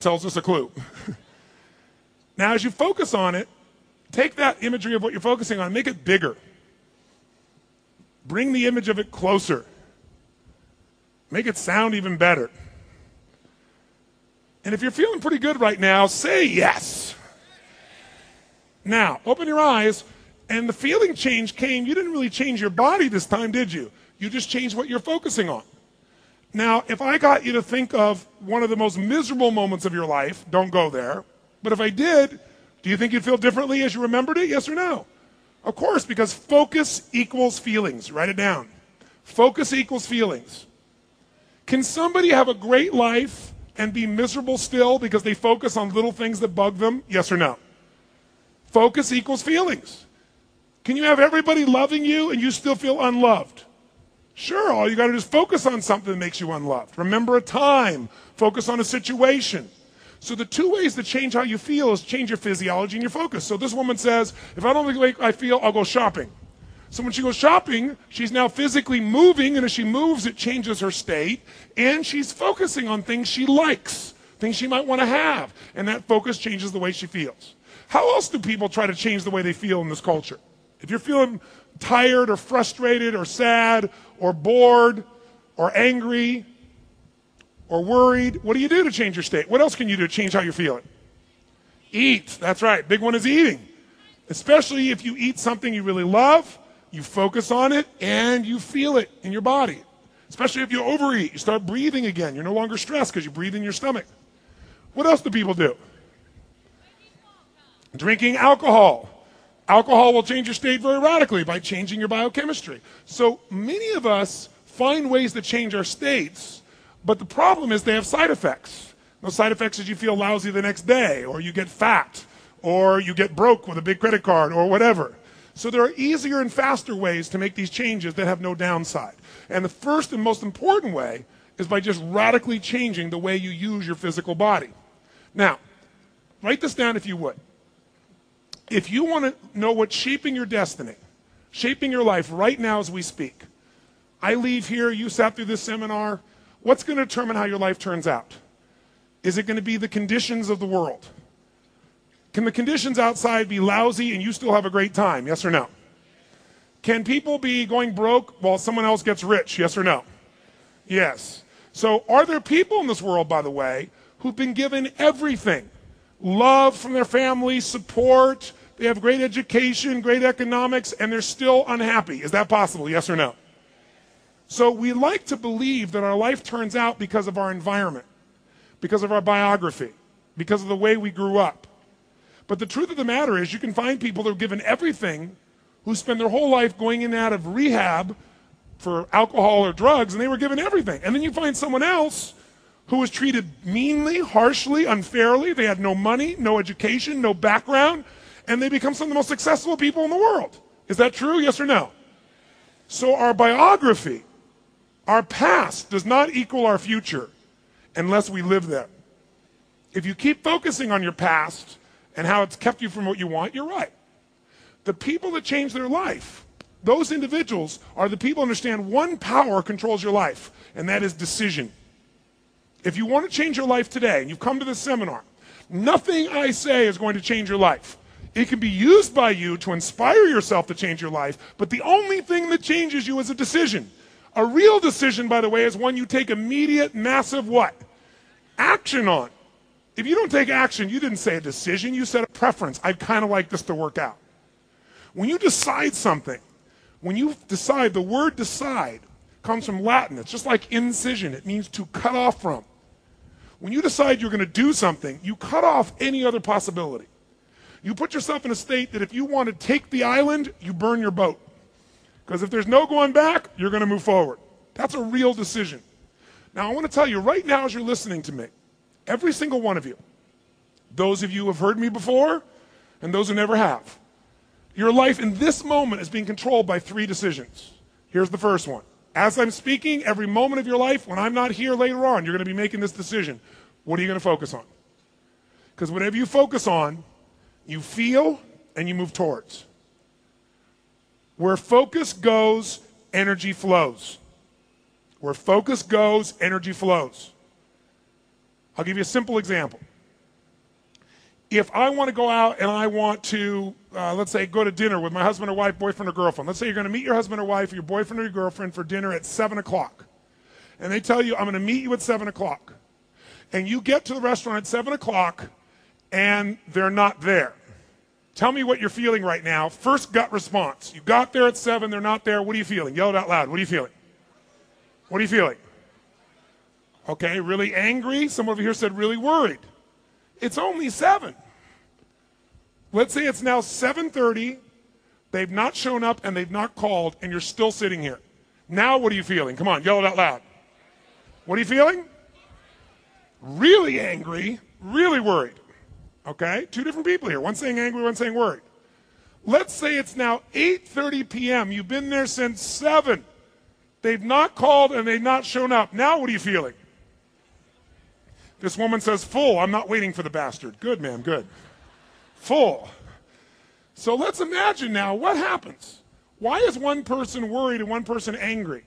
tells us a clue. Now, as you focus on it, take that imagery of what you're focusing on, make it bigger. Bring the image of it closer. Make it sound even better. And if you're feeling pretty good right now, say yes. Now, open your eyes, and the feeling change came. You didn't really change your body this time, did you? You just changed what you're focusing on. Now, if I got you to think of one of the most miserable moments of your life, don't go there. But if I did, do you think you'd feel differently as you remembered it? Yes or no? Of course, because focus equals feelings. Write it down. Focus equals feelings. Can somebody have a great life and be miserable still because they focus on little things that bug them? Yes or no? Focus equals feelings. Can you have everybody loving you and you still feel unloved? Sure, all you got to do is focus on something that makes you unloved. Remember a time. Focus on a situation. So the two ways to change how you feel is change your physiology and your focus. So this woman says, if I don't like the way I feel, I'll go shopping. So when she goes shopping, she's now physically moving, and as she moves, it changes her state, and she's focusing on things she likes, things she might want to have, and that focus changes the way she feels. How else do people try to change the way they feel in this culture? If you're feeling tired or frustrated or sad or bored or angry or worried, what do you do to change your state? What else can you do to change how you're feeling? Eat. That's right. Big one is eating. Especially if you eat something you really love, you focus on it, and you feel it in your body. Especially if you overeat. You start breathing again. You're no longer stressed because you breathe in your stomach. What else do people do? Drinking alcohol. Alcohol will change your state very radically by changing your biochemistry. So many of us find ways to change our states, but the problem is they have side effects. Those side effects is you feel lousy the next day, or you get fat, or you get broke with a big credit card, or whatever. So there are easier and faster ways to make these changes that have no downside. And the first and most important way is by just radically changing the way you use your physical body. Now, write this down if you would. If you want to know what's shaping your destiny, shaping your life right now as we speak, I leave here, you sat through this seminar, what's going to determine how your life turns out? Is it going to be the conditions of the world? Can the conditions outside be lousy and you still have a great time? Yes or no? Can people be going broke while someone else gets rich? Yes or no? Yes. So are there people in this world, by the way, who've been given everything? Love from their family, support, they have great education, great economics, and they're still unhappy. Is that possible? Yes or no? So we like to believe that our life turns out because of our environment, because of our biography, because of the way we grew up. But the truth of the matter is you can find people that are given everything who spend their whole life going in and out of rehab for alcohol or drugs, and they were given everything. And then you find someone else who was treated meanly, harshly, unfairly. They had no money, no education, no background, and they become some of the most successful people in the world. Is that true? Yes or no? So our biography, our past, does not equal our future unless we live there. If you keep focusing on your past and how it's kept you from what you want, you're right. The people that change their life, those individuals are the people who understand one power controls your life, and that is decision. If you want to change your life today, and you've come to this seminar, nothing I say is going to change your life. It can be used by you to inspire yourself to change your life, but the only thing that changes you is a decision. A real decision, by the way, is one you take immediate, massive what? Action on. If you don't take action, you didn't say a decision, you said a preference. I'd kind of like this to work out. When you decide something, when you decide, the word decide comes from Latin. It's just like incision. It means to cut off from. When you decide you're going to do something, you cut off any other possibility. You put yourself in a state that if you want to take the island, you burn your boat. Because if there's no going back, you're going to move forward. That's a real decision. Now, I want to tell you right now as you're listening to me, every single one of you, those of you who have heard me before and those who never have, your life in this moment is being controlled by 3 decisions. Here's the first one. As I'm speaking, every moment of your life, when I'm not here later on, you're going to be making this decision. What are you going to focus on? Because whatever you focus on, you feel and you move towards. Where focus goes, energy flows. Where focus goes, energy flows. I'll give you a simple example. If I want to go out and I want to, let's say, go to dinner with my husband or wife, boyfriend or girlfriend. Let's say you're going to meet your husband or wife, your boyfriend or your girlfriend for dinner at 7 o'clock. And they tell you, I'm going to meet you at 7 o'clock. And you get to the restaurant at 7 o'clock and they're not there. Tell me what you're feeling right now. First gut response. You got there at 7, they're not there. What are you feeling? Yell it out loud. What are you feeling? What are you feeling? Okay, really angry. Someone over here said really worried. It's only 7. Let's say it's now 7:30. They've not shown up and they've not called and you're still sitting here. Now what are you feeling? Come on, yell it out loud. What are you feeling? Really angry, really worried. Okay, 2 different people here. One saying angry, one saying worried. Let's say it's now 8:30 p.m. You've been there since 7. They've not called and they've not shown up. Now what are you feeling? This woman says full. I'm not waiting for the bastard. Good, ma'am, good. Full. So let's imagine now what happens. Why is one person worried and one person angry?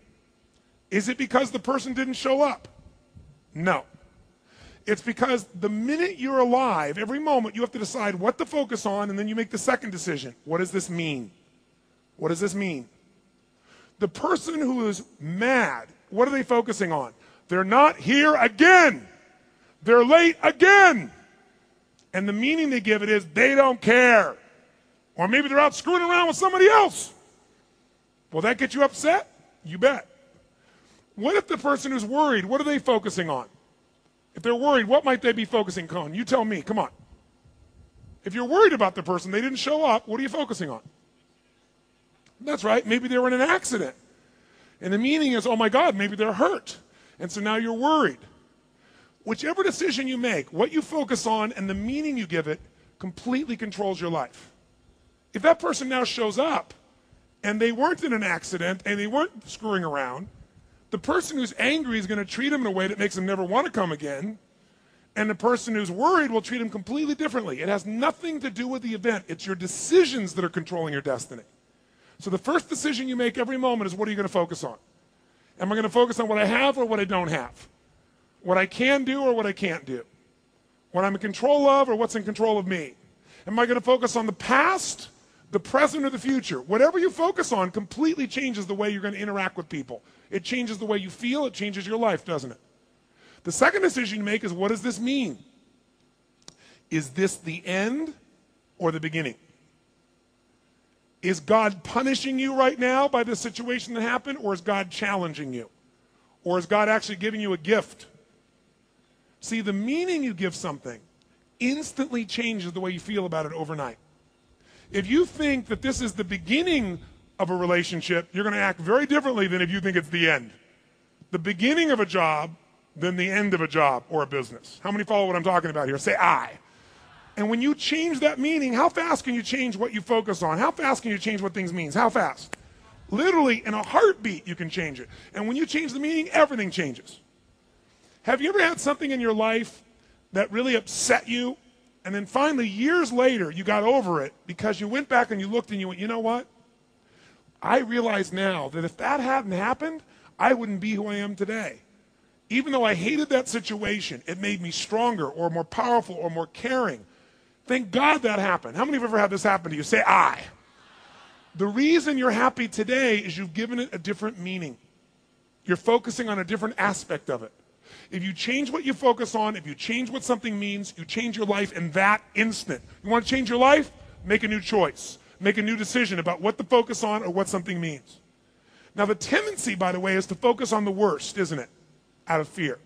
Is it because the person didn't show up? No. It's because the minute you're alive, every moment you have to decide what to focus on, and then you make the second decision. What does this mean? What does this mean? The person who is mad, what are they focusing on? They're not here again. They're late again. And the meaning they give it is they don't care. Or maybe they're out screwing around with somebody else. Will that get you upset? You bet. What if the person who's worried, what are they focusing on? If they're worried, what might they be focusing on? You tell me, come on. If you're worried about the person, they didn't show up, what are you focusing on? That's right, maybe they were in an accident. And the meaning is, oh my God, maybe they're hurt. And so now you're worried. Whichever decision you make, what you focus on and the meaning you give it completely controls your life. If that person now shows up and they weren't in an accident and they weren't screwing around, the person who's angry is going to treat them in a way that makes them never want to come again. And the person who's worried will treat them completely differently. It has nothing to do with the event. It's your decisions that are controlling your destiny. So the first decision you make every moment is, what are you going to focus on? Am I going to focus on what I have or what I don't have? What I can do or what I can't do? What I'm in control of or what's in control of me? Am I going to focus on the past, the present, or the future? Whatever you focus on completely changes the way you're going to interact with people. It changes the way you feel. It changes your life, doesn't it? The second decision you make is, what does this mean? Is this the end or the beginning? Is God punishing you right now by the situation that happened, or is God challenging you? Or is God actually giving you a gift? See, the meaning you give something instantly changes the way you feel about it overnight. If you think that this is the beginning of a relationship, you're going to act very differently than if you think it's the end. The beginning of a job than the end of a job or a business. How many follow what I'm talking about here? Say I. And when you change that meaning, how fast can you change what you focus on? How fast can you change what things mean? How fast? Literally, in a heartbeat, you can change it. And when you change the meaning, everything changes. Have you ever had something in your life that really upset you, and then finally, years later, you got over it because you went back and you looked and you went, you know what? I realize now that if that hadn't happened, I wouldn't be who I am today. Even though I hated that situation, it made me stronger or more powerful or more caring. Thank God that happened. How many have ever had this happen to you? Say I. The reason you're happy today is you've given it a different meaning. You're focusing on a different aspect of it. If you change what you focus on, if you change what something means, you change your life in that instant. You want to change your life? Make a new choice. Make a new decision about what to focus on or what something means. Now the tendency, by the way, is to focus on the worst, isn't it? Out of fear.